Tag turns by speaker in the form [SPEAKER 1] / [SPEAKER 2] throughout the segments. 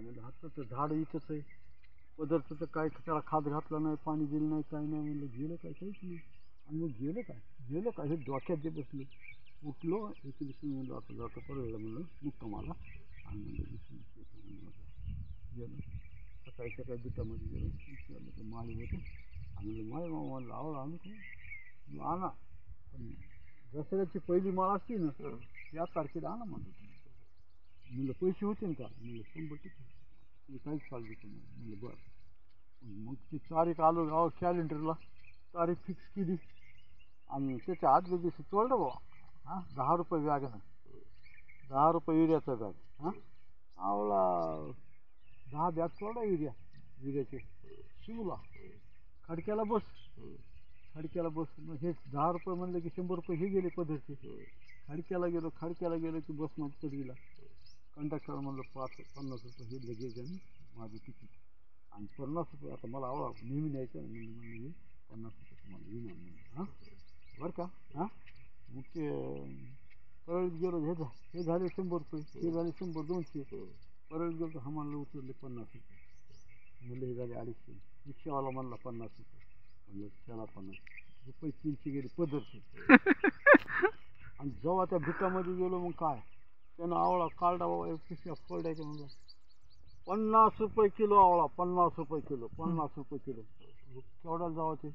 [SPEAKER 1] म्हणलं हाताचं झाड इथंच आहे, पदरचं तर काय त्याला खाद घातला नाही, पाणी दिलं नाही, काय नाही. म्हणलं गेलं काय, काहीच नाही. आणि मग गेलं काय हे डोक्यात जे बसलं. उठलो एके दिवशी म्हणलं आता जातो परळला म्हणलं मुक्कामाला. आणि म्हणलं गेलो सकाळी सकाळी बिटामध्ये गेलो विचारलं तर माळी होतं. आणि म्हणलं माळी मामा म्हणलं आवड आणू काय आणा, पण दसऱ्याची पहिली माळ असते ना त्या तारखेला आणा म्हणलं पैसे होते ना का. म्हणलं 100 तुम्ही काहीच काळजी करू नका. म्हणलं बरं. मग ती तारीख आलो कॅलेंडरला तारीख फिक्स केली आणि त्याच्या आदल्या दिवशी तोडलं बाबा. 10 रुपये बॅगनं, 10 रुपये युरियाचा बॅग. आवळा 10 बॅग तोडा युरियाचे शिवला. खडक्याला बस मग हे 10 रुपये म्हणलं की 100 रुपये हे गेले पदरचे. खडक्याला गेलो की बसमध्ये चढविला. कंडक्टर म्हणलं 50 रुपये हे लगेच आणि माझं तिकीट आणि 50 रुपये. आता मला आवडा नेहमी न्यायचं म्हणलं 50 रुपये तुम्हाला विना म्हणलं बरं का. मग ते परळीत गेलो हे झाले 100 रुपये, हे झाले 100, 200. परळीत गेलो तर म्हणलं उचलले 50 रुपये. म्हणलं हे झाले 250. रिक्षावाला म्हणला 50 रुपये. म्हणलं त्याला 50 रुपये 300 गेले पदरचे. आणि जेव्हा त्या भिटामध्ये गेलो मग काय त्यानं आवळा काढला बाबा पिशव्या फोडायचं. म्हणलं 50 रुपये किलो आवळा, 50 रुपये किलो. केवढ्याला जावं ते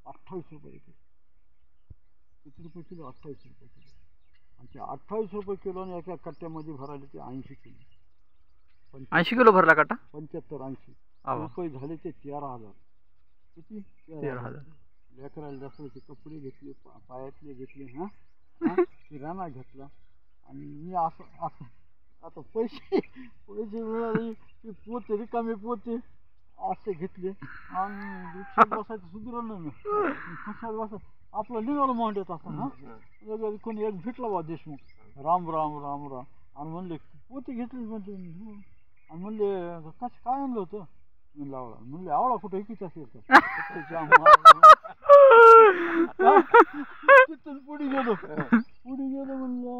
[SPEAKER 1] 28 रुपये किलो. किती रुपये किलो 28 रुपये किलो. आणि ते 28 रुपये किलोने एका कट्ट्यामध्ये भरायला ते 80 किलो.
[SPEAKER 2] 80 किलो भरला कट्टा.
[SPEAKER 1] 75-80 रुपये झाले ते 13,000. किती 13,000. लेकराला दसऱ्याचे कपडे घेतले, पायातले घेतले, किराणा घेतला. आणि मी असं आता पैसे मिळाले ते पोते रिकामे पोते असे घेतले. आणि रिक्षात बसायचं सुधरलं नाही. कशात बसायचं आपलं निघालं मांडत असं कोणी एक भेटला बा देशमुख, राम राम राम राम. आणि म्हणले पोते घेतले म्हणते. आणि म्हणले कसं काय आणलं होतं. म्हणलं आवळा. म्हणले आवळा कुठे किती असेल तर तिथून पुढे गेलो म्हणलं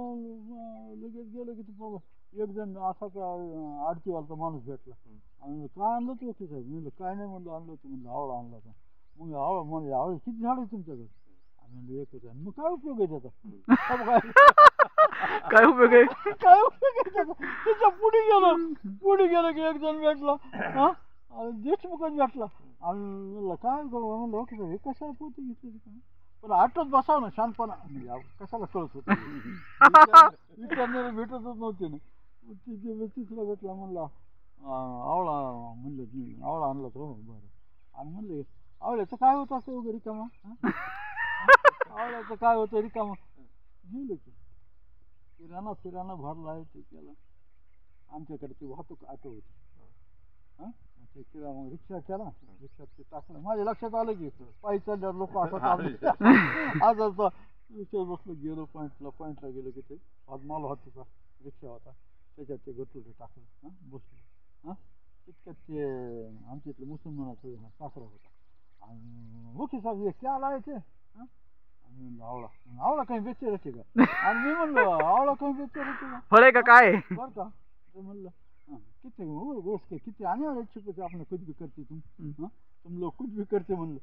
[SPEAKER 1] लगेच गेलो की बाबा एक जण असाच आडतीवालचा माणूस भेटला. आणि काय आणलं तू की साहेब. म्हणलं काय नाही म्हणलं आणलं होतं. म्हणलं आवळा आणला होता. मग आवळा म्हणले आवळे किती झाड आहे तुमच्याकडे. म्हणलं एकच आहे. मग काय उपयोग आहे त्याचा
[SPEAKER 2] काय उपयोग आहे
[SPEAKER 1] त्याचा. त्याच्या पुढे गेलो की एक जण भेटला देशमुखच भेटला. आणि म्हणलं काय म्हणलं ओके साहेब हे कशाला पोते घेतले. पण आठवत बसाव ना शानपणा म्हणजे कशाला कळत होतं विचारणारे भेटतच नव्हते ना. तिसरा भेटला म्हणला आवळा. म्हणलं आवळा आणला तो बरं. आणि म्हणले आवळ्याचं काय होतं असं वगैरे रिकामा आवळ्याचं काय होतं रिकामा. गेलो की किराणा भरला आहे ते केला. आमच्याकडे ती वाहतूक ऑटो होती. ते किरा मग रिक्षा केला. रिक्षात ते टाकलं. माझ्या लक्षात आलं की पायी चालल्यावर लोक असं चालले. आज असं रिक्षात बसलो गेलो पॉईंटला गेलो की ते माल होता रिक्षा होता त्याच्यात ते गटुडे टाकलं बसलो. तितक्यात ते आमच्या इथलं मुसलमानाचं सासरा होता. आणि ओके साहेब हे क्या आला आहे ते. आणि म्हणलं आवळा काही बेचे रहते का. आणि मी म्हणलो आवळा काही बेचे रहते का
[SPEAKER 2] फळ आहे का काय
[SPEAKER 1] बरं का. ते म्हणलं कितने गोश्त के कितने आने वाले छुपे थे आपने कुछ भी करते तुम लोग कुछ भी करते. म्हणलं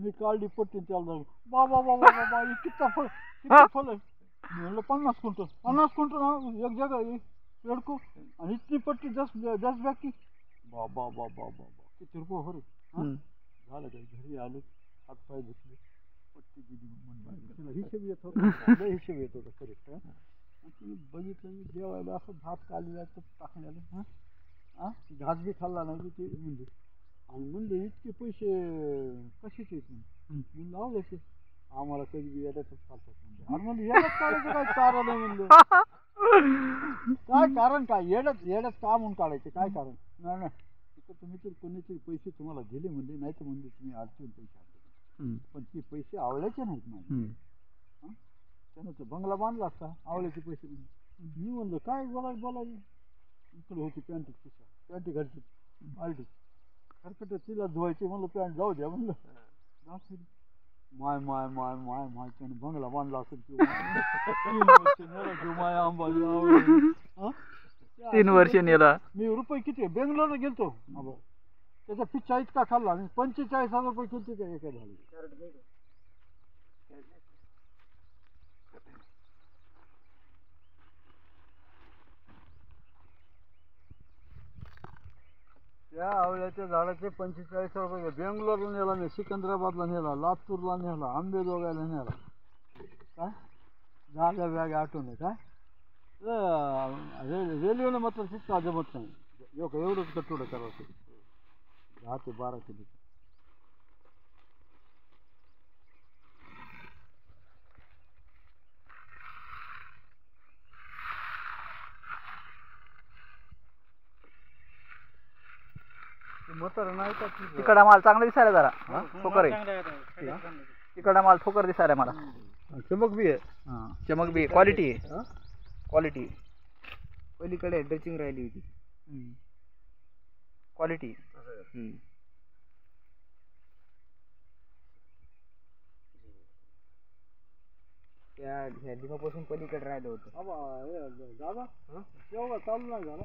[SPEAKER 1] मी काढली पट्टी त्याला बाबा ये कितना फळ आहे. म्हणलं 50 क्विंटल एक जगह एक पेड़ को. आणि इतनी पट्टी 10 बैग की. बाबा किती रुपये हो रे. झालं काय घरी आलो हातपाय धुतले पट्टी दिली. म्हणलं हिशेब येत होता करेक्ट. आणि बघितलं मी जेवायला असं भात काढलेला टाकण्याला घास बी खाल्ला नाही ते म्हणजे. आणि म्हणले इतके पैसे कशाचे येत नाही. म्हणलं आवडायचे आम्हाला कधी बी येण्यातच चालतात म्हणजे. आणि म्हणलं येण्यात काढायचं काय कारण आहे. म्हणलं काय कारण काय येण्यात का म्हणून काढायचे काय कारण नाही. तिथं तुम्ही तर कोणीतरी पैसे तुम्हाला दिले म्हणले नाही तर म्हणले तुम्ही अडचण पैसे आणले. पण ते पैसे आवडायचे नाहीत माझे. त्यानं तर बंगला बांधला असता आवळ्याचे पैसे. मी म्हणलं काय बोलायचं इकडे होती पॅन्ट घरची आलटी खरकट तिला धुवायची. म्हणलं पॅन्ट जाऊ द्या. म्हणलं माय त्यानं बंगला बांधला असेल किंवा माया अंबाजी आवळे.
[SPEAKER 2] 3 वर्ष नेला.
[SPEAKER 1] मी रुपये किती बेंगलोरला गेलतो अबो त्याचा पिच्चा इतका खाल्ला मी 45,000 रुपये किती काय एका झाली. त्या आवळ्याच्या झाडाचे 45,000 रुपये बेंगलोरला नेला मी, सिकंदराबादला नेला, लातूरला नेला, आंबेजोगाईला नेला. काय झाल्या बॅग आठवण काय रेल्वेनं मात्र तितका जमत नाही. एवढंच कटोडं करायचं 10 ते 12 किलो. म्हातारा नाही का
[SPEAKER 2] तिकडा माल चांगला दिसायला जरा ठोकर आहे. तिकडा माल ठोकर दिसायला मला.
[SPEAKER 1] चमक बी आहे.
[SPEAKER 2] हां चमक बी क्वालिटी आहे. क्वालिटी
[SPEAKER 3] पलीकडे डचिंग राहिली होती.
[SPEAKER 2] क्वालिटी.
[SPEAKER 3] त्या लिंबापासून पलीकडे राहिलं होतं.
[SPEAKER 1] दादा एवढा चालू नाही झाला.